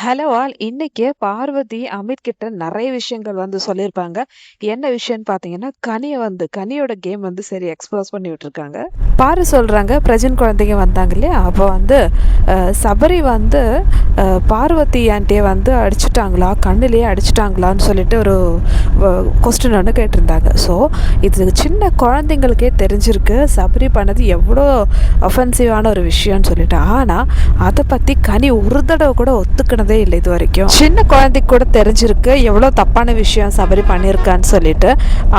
Hello all. இன்னைக்கு பார்வதி, அமித் கிட்ட நெறைய விஷயங்கள் சொல்லியிருப்பாங்க. என்ன விஷயம்னு பார்த்தீங்கன்னா, கனியோட கேம் சரி எக்ஸ்போஸ் பண்ணி விட்டுருக்காங்க. பாரு சொல்றாங்க, பிரஜன் குழந்தைங்க வந்தாங்க இல்லையா? அப்போ சபரி பார்வதி ஆன்ட்டிய அடிச்சுட்டாங்களா? கண்ணுலயே அடிச்சுட்டாங்களான்னு சொல்லிட்டு ஒரு கொஸ்டின் ஒண்ணு கேட்டிருந்தாங்க. ஸோ, இது சின்ன குழந்தைங்களுக்கே தெரிஞ்சிருக்கு, சபரி பண்ணது எவ்வளோ அஃபென்சிவான ஒரு விஷயம்னு சொல்லிட்டு. ஆனா, அத பத்தி கனி ஒரு தடவ கூட ஒத்துக்கினதே இல்லை இது வரைக்கும். சின்ன குழந்தைக்கு கூட தெரிஞ்சிருக்கு எவ்வளோ தப்பான விஷயம் சபரி பண்ணியிருக்கான்னு சொல்லிட்டு.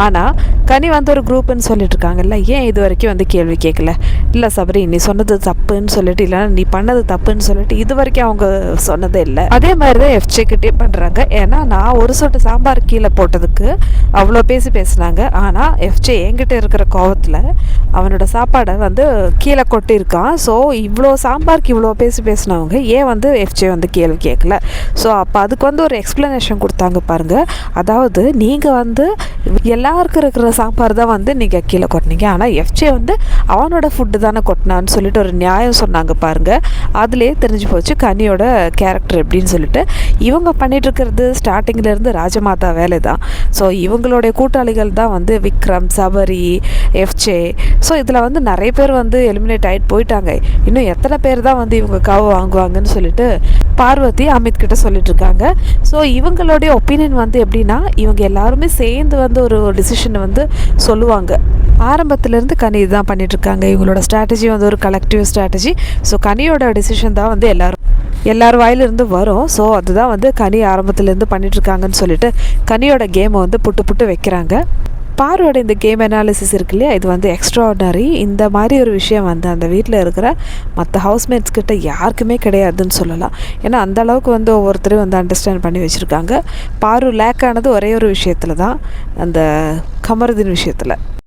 ஆனால் கனி ஒரு குரூப்புன்னு சொல்லிட்டு இருக்காங்கல்ல, ஏன் இது வரைக்கும் கேள்வி கேட்கல? இல்லை சபரி, நீ சொன்னது தப்புன்னு சொல்லிட்டு, இல்லைன்னா நீ பண்ணது தப்புன்னு சொல்லிட்டு இது வரைக்கும் அவங்க சொன்னதே இல்லை. அதே மாதிரி தான் எஃப்ஜே கிட்டே பண்ணுறாங்க. ஏன்னா நான் ஒரு சொட்டு சாம்பார் கீழே போட்டதுக்கு அவ்வளோ பேசினாங்க. ஆனால் எஃப்ஜே என்கிட்ட இருக்கிற கோவத்தில் அவனோட சாப்பாடை கீழே கொட்டியிருக்கான். ஸோ இவ்வளோ சாம்பாருக்கு இவ்வளோ பேசினவங்க ஏன் எஃப்ஜே கேள்வி கேட்கல? ஸோ அப்போ அதுக்கு ஒரு எக்ஸ்ப்ளனேஷன் கொடுத்தாங்க பாருங்கள். அதாவது நீங்கள் எல்லாருக்கும் இருக்கிற சாம்பார் தான் நீங்கள் கீழே கொட்டினீங்க, ஆனால் எஃப்ஜே அவனோட ஃபுட்டு தானே கொட்டினான்னு சொல்லிட்டு ஒரு நியாயம் சொன்னாங்க பாருங்கள். அதுலேயே தெரிஞ்சு போச்சு கனியோட கேரக்டர் எப்படின்னு சொல்லிட்டு. இவங்க பண்ணிட்டு இருக்கிறது ஸ்டார்டிங்லேருந்து ராஜமாதா வேலை தான். ஸோ இவங்களுடைய கூட்டாளிகள் தான் விக்ரம், சபரி, எஃப்ஜே. ஸோ இதில் நிறைய பேர் எலிமினேட் ஆகிட்டு போயிட்டாங்க. இன்னும் எத்தனை பேர் தான் இவங்க காவு வாங்குவாங்கன்னு சொல்லிட்டு பார்வதி அமித் கிட்ட சொல்லிட்டு இருக்காங்க. ஸோ இவங்களுடைய ஒப்பீனியன் எப்படின்னா, இவங்க எல்லாருமே சேர்ந்து ஒரு டிசிஷனை சொல்லுவாங்க. ஆரம்பத்திலேருந்து கனி இதுதான் பண்ணிகிட்ருக்காங்க. இவங்களோட ஸ்ட்ராட்டஜி ஒரு கலெக்டிவ் ஸ்ட்ராட்டஜி. ஸோ கனியோட டிசிஷன் தான் எல்லார் வாயிலிருந்து வரும். ஸோ அதுதான் கனி ஆரம்பத்துலேருந்து பண்ணிகிட்ருக்காங்கன்னு சொல்லிட்டு கனியோட கேமை புட்டு வைக்கிறாங்க. பாரோட இந்த கேம் அனாலிசிஸ் இருக்கு இல்லையா, இது எக்ஸ்ட்ராஆர்டினரி. இந்த மாதிரி ஒரு விஷயம் அந்த வீட்டில் இருக்கிற மற்ற ஹவுஸ்மேட்ஸ் கிட்ட யாருக்குமே கிடையாதுன்னு சொல்லலாம். ஏன்னா அந்த அளவுக்கு ஒவ்வொருத்தரும் அண்டர்ஸ்டாண்ட் பண்ணி வச்சுருக்காங்க. பாரு லேக் ஆனது ஒரே ஒரு விஷயத்தில் தான், அந்த கமருதீன் விஷயத்தில்.